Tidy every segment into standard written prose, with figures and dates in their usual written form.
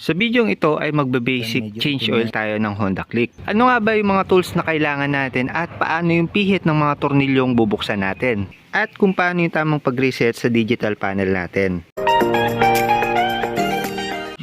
Sa bidyong ito ay magbe-basic change oil tayo ng Honda Click. Ano nga ba yung mga tools na kailangan natin at paano yung pihit ng mga tornilyong bubuksan natin? At kung paano yung tamang pag-reset sa digital panel natin.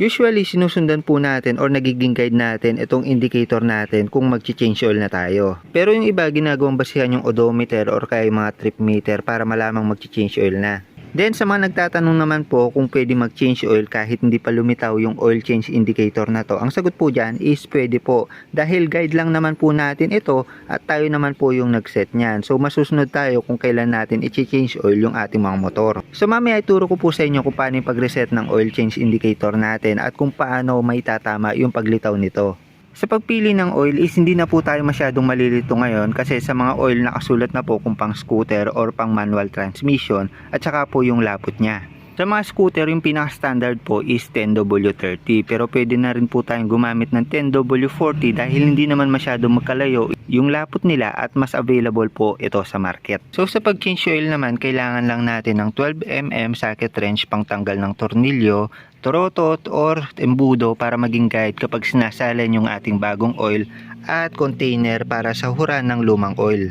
Usually, sinusundan po natin or nagiging guide natin itong indicator natin kung mag-change oil na tayo. Pero yung iba, ginagawang basihan yung odometer or kaya yung mga trip meter para malamang mag-change oil na. Then sa mga nagtatanong naman po kung pwede mag-change oil kahit hindi pa lumitaw yung oil change indicator na to, ang sagot po dyan is pwede po. Dahil guide lang naman po natin ito at tayo naman po yung nag-set nyan. So masusunod tayo kung kailan natin i-change oil yung ating mga motor. So mamaya ituro ko po sa inyo kung paano yung pag-reset ng oil change indicator natin at kung paano may tatama yung paglitaw nito. Sa pagpili ng oil is hindi na po tayo masyadong malilito ngayon kasi sa mga oil nakasulat na po kung pang scooter or pang manual transmission at saka po yung lapot niya. Sa mga scooter yung pinaka-standard po is 10W30 pero pwede na rin po tayong gumamit ng 10W40 dahil hindi naman masyadong magkalayo yung lapot nila at mas available po ito sa market. So sa pag-change oil naman kailangan lang natin ng 12mm socket wrench pang tanggal ng tornilyo, torotot or embudo para maging guide kapag sinasalin yung ating bagong oil at container para sa huran ng lumang oil.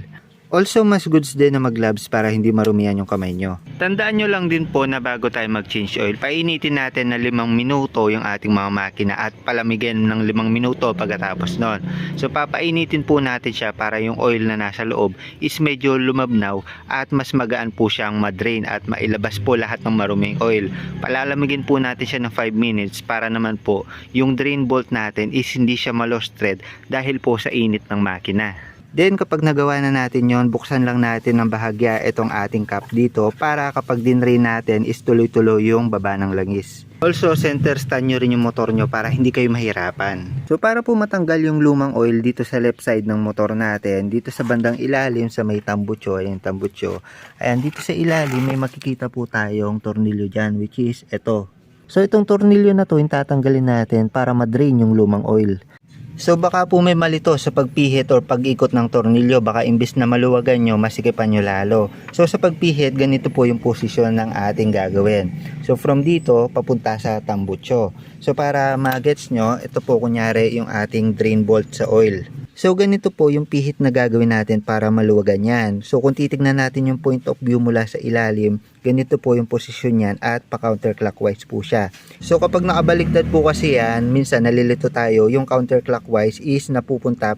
Also, mas goods din na mag-gloves para hindi marumihan yung kamay nyo. Tandaan nyo lang din po na bago tayo mag-change oil, painitin natin na 5 minuto yung ating mga makina at palamigin ng 5 minuto pagkatapos nun. So, papainitin po natin siya para yung oil na nasa loob is medyo lumabnaw at mas magaan po siyang madrain at mailabas po lahat ng maruming oil. Palalamigin po natin siya ng 5 minutes para naman po yung drain bolt natin is hindi siya ma-lost thread dahil po sa init ng makina. Then kapag nagawa na natin yon, buksan lang natin ng bahagya itong ating cap dito para kapag dinrain natin is tuloy-tuloy yung baba ng langis. Also, center stand nyo rin yung motor nyo para hindi kayo mahirapan. So para po matanggal yung lumang oil dito sa left side ng motor natin, dito sa bandang ilalim sa may tambucho, ayan tambucho. Ayan, dito sa ilalim may makikita po tayong tornilyo dyan which is ito. So itong tornilyo na to yung tatanggalin natin para madrain yung lumang oil. So baka po may malito sa pagpihit or pag-ikot ng tornilyo, baka imbis na maluwagan nyo, masikipan nyo lalo. So sa pagpihit, ganito po yung posisyon ng ating gagawin. So from dito, papunta sa tambucho. So para magets nyo, ito po kunyari yung ating drain bolt sa oil. So ganito po yung pihit na gagawin natin para maluwagan yan. So kung titignan natin yung point of view mula sa ilalim, ganito po yung posisyon yan at pa-counterclockwise po siya. So kapag nakabaliktad po kasi yan, minsan nalilito tayo, yung counterclockwise is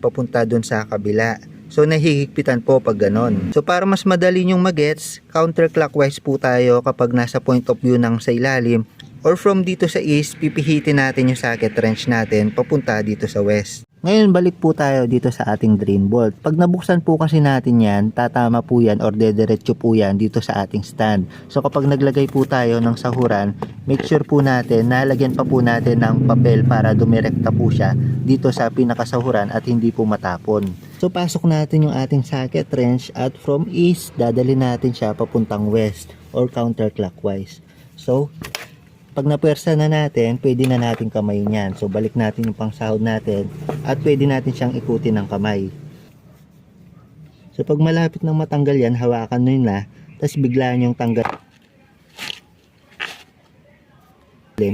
papunta dun sa kabila. So nahihigpitan po pag ganon. So para mas madali yung magets, counterclockwise po tayo kapag nasa point of view ng sa ilalim. Or from dito sa east, pipihitin natin yung socket wrench natin papunta dito sa west. Ngayon balik po tayo dito sa ating drain bolt. Pag nabuksan po kasi natin yan, tatama po yan or dediretso po yan dito sa ating stand. So kapag naglagay po tayo ng sahuran, make sure po natin na lagyan pa po natin ng papel para dumirekta po siya dito sa pinakasahuran at hindi po matapon. So pasok natin yung ating socket wrench at from east, dadali natin siya papuntang west or counterclockwise. So pag napwersa na natin, pwede na natin kamay niyan. So balik natin yung pangsahod natin at pwede natin siyang ikutin ng kamay. So pag malapit nang matanggal yan, hawakan nyo na, tapos biglaan yung tanggal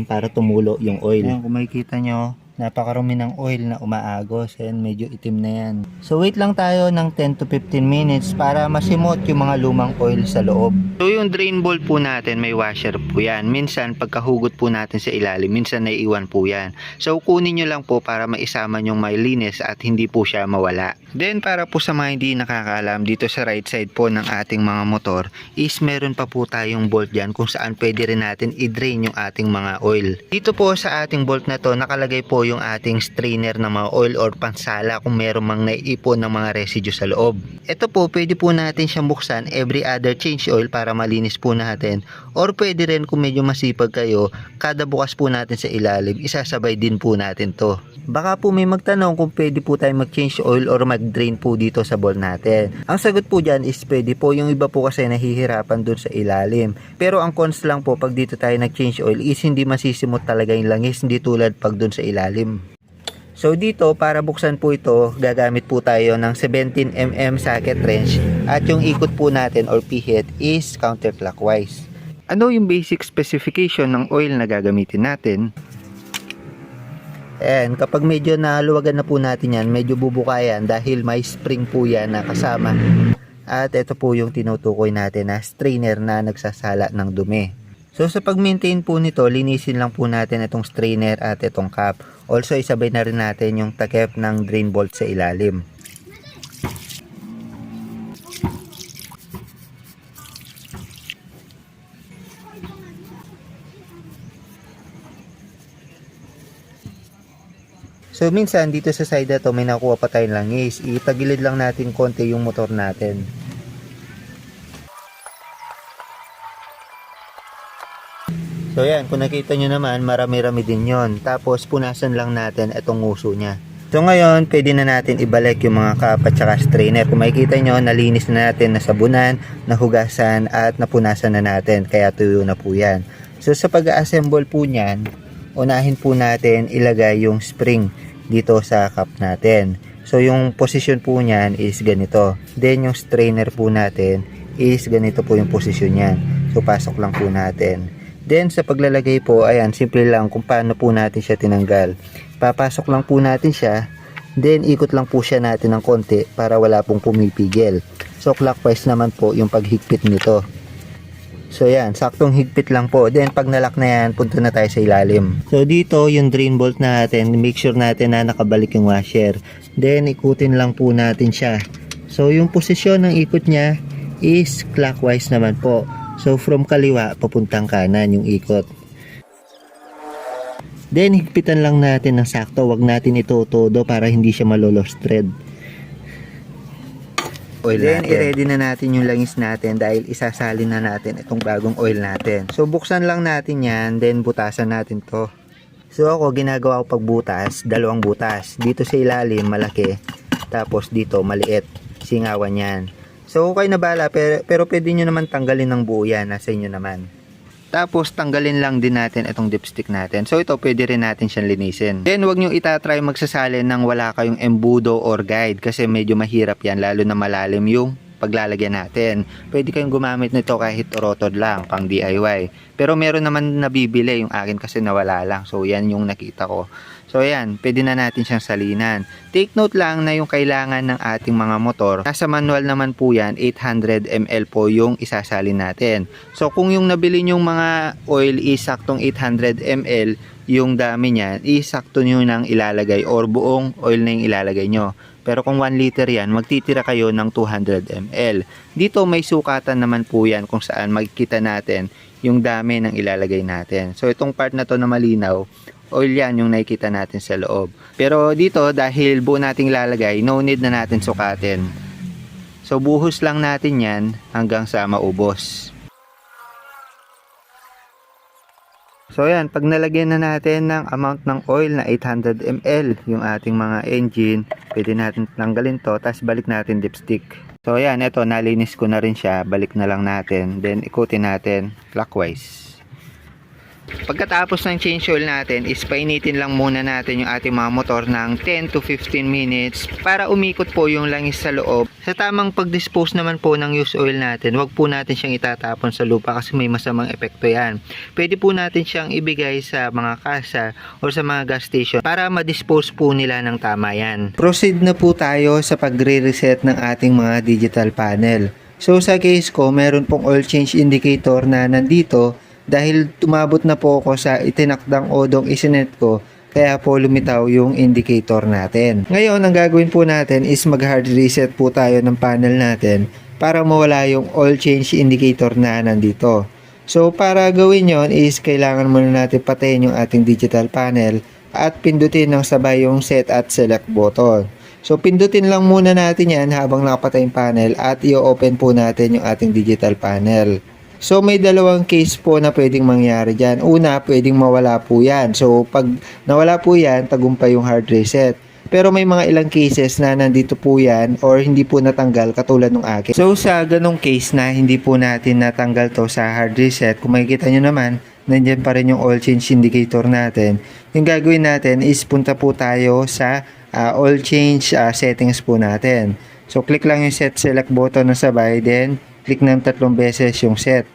para tumulo yung oil. Ayan, kung makikita nyo, napakarumi ng oil na umaagos. Ayan, medyo itim na yan. So wait lang tayo ng 10 to 15 minutes para masimot yung mga lumang oil sa loob. So yung drain bolt po natin may washer po yan. Minsan pagkahugot po natin sa ilalim, minsan naiiwan po yan. So kunin nyo lang po para maisama yung may linis at hindi po siya mawala. Then para po sa mga hindi nakakaalam, dito sa right side po ng ating mga motor is meron pa po tayong bolt dyan kung saan pwede rin natin i-drain yung ating mga oil. Dito po sa ating bolt na to nakalagay po yung ating strainer ng mga oil or pansala kung meron mang naiipon ng mga residue sa loob. Ito po pwede po natin siyang buksan every other change oil para malinis po natin, or pwede rin kung medyo masipag kayo, kada bukas po natin sa ilalim isasabay din po natin to. Baka po may magtanong kung pwede po tayo mag-change oil or mag-drain po dito sa bowl natin. Ang sagot po dyan is pwede po. Yung iba po kasi nahihirapan dun sa ilalim. Pero ang cons lang po pag dito tayo nag-change oil is hindi masisimot talaga yung langis, hindi tulad pag dun sa ilalim. So dito para buksan po ito, gagamit po tayo ng 17mm socket wrench at yung ikot po natin or pihit is counterclockwise. Ano yung basic specification ng oil na gagamitin natin? And kapag medyo naluwagan na po natin yan, medyo bubuka yan dahil may spring po yan na kasama. At ito po yung tinutukoy natin na strainer na nagsasala ng dumi. So sa pag-maintain po nito, linisin lang po natin itong strainer at itong cap. Also isabay na rin natin yung takip ng drain bolt sa ilalim. So minsan dito sa side na to may nakuha pa tayong langis. Itagilid lang natin konti yung motor natin. So yan, kung nakita nyo naman marami-rami din yon. Tapos punasan lang natin itong uso nya. So ngayon pwede na natin ibalik yung mga cap at saka strainer. Kung makikita nyo, nalinis na natin, nasabunan, nahugasan at napunasan na natin. Kaya tuyo na po yan. So sa pag-assemble po nyan, unahin po natin ilagay yung spring dito sa cap natin. So yung position po niyan is ganito. Then yung strainer po natin is ganito po yung position niyan. So pasok lang po natin. Then sa paglalagay po, ayan, simple lang kung paano po natin siya tinanggal. Papasok lang po natin siya. Then ikot lang po siya natin ng konti para wala pong pumipigil. So clockwise naman po yung paghigpit nito. So yan, saktong higpit lang po. Then pag nalock na yan, punta na tayo sa ilalim. So dito yung drain bolt natin, make sure natin na nakabalik yung washer. Then ikutin lang po natin siya. So yung posisyon ng ikot niya is clockwise naman po. So from kaliwa papuntang kanan yung ikot. Then higpitan lang natin ng sakto, wag natin ito todo para hindi siya malo-lost thread. Oil then i-ready na natin yung langis natin dahil isasalin na natin itong bagong oil natin. So buksan lang natin yan, then butasan natin to. So ako ginagawa ko pagbutas, dalawang butas. Dito sa ilalim malaki, tapos dito maliit, singawan yan. So okay na bala, pero pwede nyo naman tanggalin ng buo yan, nasa inyo naman. Tapos tanggalin lang din natin itong dipstick natin. So ito pwede rin natin siyang linisin. Then wag nyo itatry magsasalin nang wala kayong embudo or guide kasi medyo mahirap yan lalo na malalim yung paglalagyan natin. Pwede kayong gumamit nito kahit rotod lang pang DIY. Pero meron naman nabibili, yung akin kasi nawala lang. So yan yung nakita ko. So ayan, pwede na natin siyang salinan. Take note lang na yung kailangan ng ating mga motor, nasa manual naman po yan, 800 ml po yung isasalin natin. So kung yung nabili nyong mga oil is saktong 800 ml, yung dami niyan, isakto nyo nang ilalagay or buong oil na yung ilalagay nyo. Pero kung 1 liter yan, magtitira kayo ng 200 ml. Dito may sukatan naman po yan kung saan magkita natin yung dami ng ilalagay natin. So itong part na to na malinaw, oil yan yung nakikita natin sa loob. Pero dito dahil buo nating ilalagay, no need na natin sukatin. So buhos lang natin yan hanggang sa maubos. So yan, pag nalagyan na natin ng amount ng oil na 800 ml yung ating mga engine, pwede natin tanggalin to, tapos balik natin dipstick. So yan, ito nalinis ko na rin siya, balik na lang natin, then ikutin natin clockwise. Pagkatapos ng change oil natin is painitin lang muna natin yung ating mga motor ng 10 to 15 minutes para umikot po yung langis sa loob. Sa tamang pag-dispose naman po ng used oil natin, wag po natin siyang itatapon sa lupa kasi may masamang epekto yan. Pwede po natin siyang ibigay sa mga kasa o sa mga gas station para ma-dispose po nila ng tama yan. Proceed na po tayo sa pagre-reset ng ating mga digital panel. So sa case ko, meron pong oil change indicator na nandito. Dahil tumabot na po ako sa itinakdang odong isinet ko, kaya po lumitaw yung indicator natin. Ngayon, ang gagawin po natin is mag-hard reset po tayo ng panel natin para mawala yung oil change indicator na nandito. So, para gawin yon is kailangan muna natin patayin yung ating digital panel at pindutin ng sabay yung set at select button. So, pindutin lang muna natin yan habang nakapatay yung panel at i-open po natin yung ating digital panel. So may dalawang case po na pwedeng mangyari dyan. Una, pwedeng mawala po yan. So pag nawala po yan, tagumpay yung hard reset. Pero may mga ilang cases na nandito po yan or hindi po natanggal katulad ng akin. So sa ganong case na hindi po natin natanggal to sa hard reset, kung makikita nyo naman, nandyan pa rin yung oil change indicator natin. Yung gagawin natin is punta po tayo sa oil change settings po natin. So click lang yung set select button na sabay, then click ng 3 beses yung set.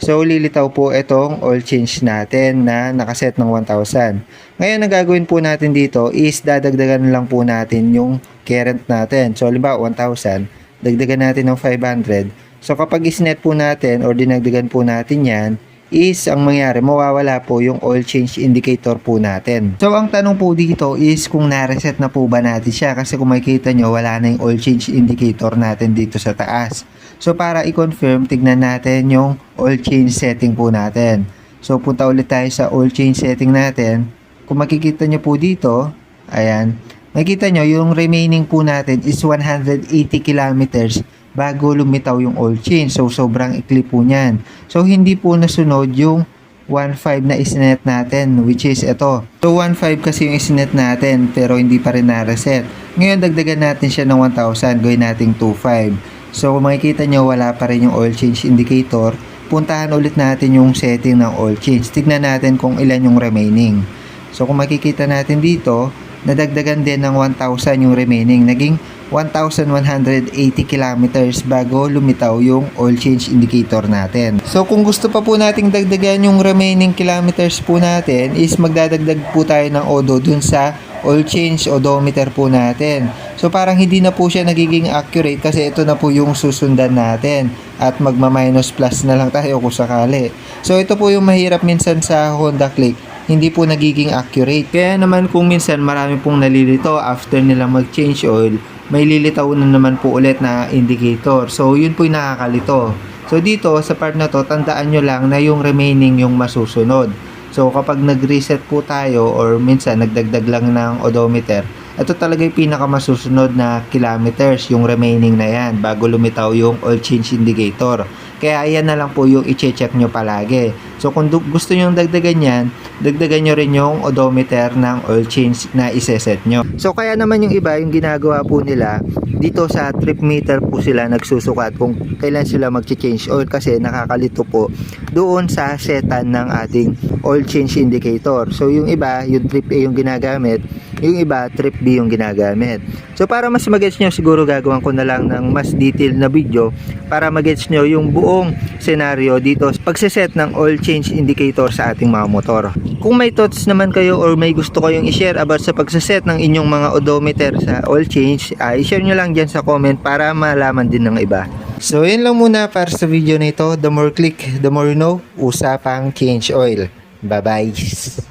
So, lilitaw po itong oil change natin na nakaset ng 1,000. Ngayon, ang gagawin po natin dito is dadagdagan lang po natin yung current natin. So, halimbawa 1,000, dagdagan natin ng 500. So, kapag isnet po natin or dinagdagan po natin yan, is ang mangyari, mawawala po yung oil change indicator po natin. So, ang tanong po dito is kung na-reset na po ba natin siya, kasi kung makikita nyo, wala na yung oil change indicator natin dito sa taas. So, para i-confirm, tignan natin yung oil change setting po natin. So, punta ulit tayo sa oil change setting natin. Kung makikita nyo po dito, ayan, makikita nyo yung remaining po natin is 180 kilometers bago lumitaw yung oil change. So, sobrang ikli po niyan. So, hindi po nasunod yung 1.5 na isinet natin, which is ito. So, 1.5 kasi yung isinet natin, pero hindi pa rin na-reset. Ngayon, dagdagan natin siya ng 1,000, gawin natin 2.5. So, kung makikita nyo, wala pa rin yung oil change indicator. Puntahan ulit natin yung setting ng oil change. Tignan natin kung ilan yung remaining. So, kung makikita natin dito, nadagdagan din ng 1,000 yung remaining. Naging 1,180 kilometers bago lumitaw yung oil change indicator natin. So, kung gusto pa po nating dagdagan yung remaining kilometers po natin, is magdadagdag po tayo ng odo dun sa oil change odometer po natin. So, parang hindi na po siya nagiging accurate kasi ito na po yung susundan natin at magma-minus plus na lang tayo kung sakali. So, ito po yung mahirap minsan sa Honda Click, hindi po nagiging accurate. Kaya naman kung minsan marami pong nalilito after nila mag-change oil, may lilitaw na naman po ulit na indicator. So, yun po yung nakakalito. So, dito sa part na to, tandaan nyo lang na yung remaining yung masusunod. So, kapag nag-reset po tayo or minsan nagdagdag lang ng odometer, ito talaga yung pinakamasusunod na kilometers, yung remaining na yan, bago lumitaw yung oil change indicator. Kaya ayan na lang po yung i-check nyo palagi. So, kung gusto nyo dagdagan yan, dagdagan nyo rin yung odometer ng oil change na iseset nyo. So, kaya naman yung iba, yung ginagawa po nila, dito sa trip meter po sila nagsusukat kung kailan sila mag-change oil kasi nakakalito po doon sa setan ng ating oil change indicator. So, yung iba, yung trip A yung ginagamit, yung iba, trip B yung ginagamit. So, para mas mag-gets nyo, siguro gagawin ko na lang ng mas detailed na video para mag-gets nyo yung buong senaryo dito pagsiset ng oil change indicator sa ating mga motor. Kung may thoughts naman kayo or may gusto kayong i-share about sa pagsiset ng inyong mga odometer sa oil change, i-share nyo lang dyan sa comment para malaman din ng iba. So, yun lang muna para sa video na ito. The more click, the more you know. Usapang change oil. Bye-bye.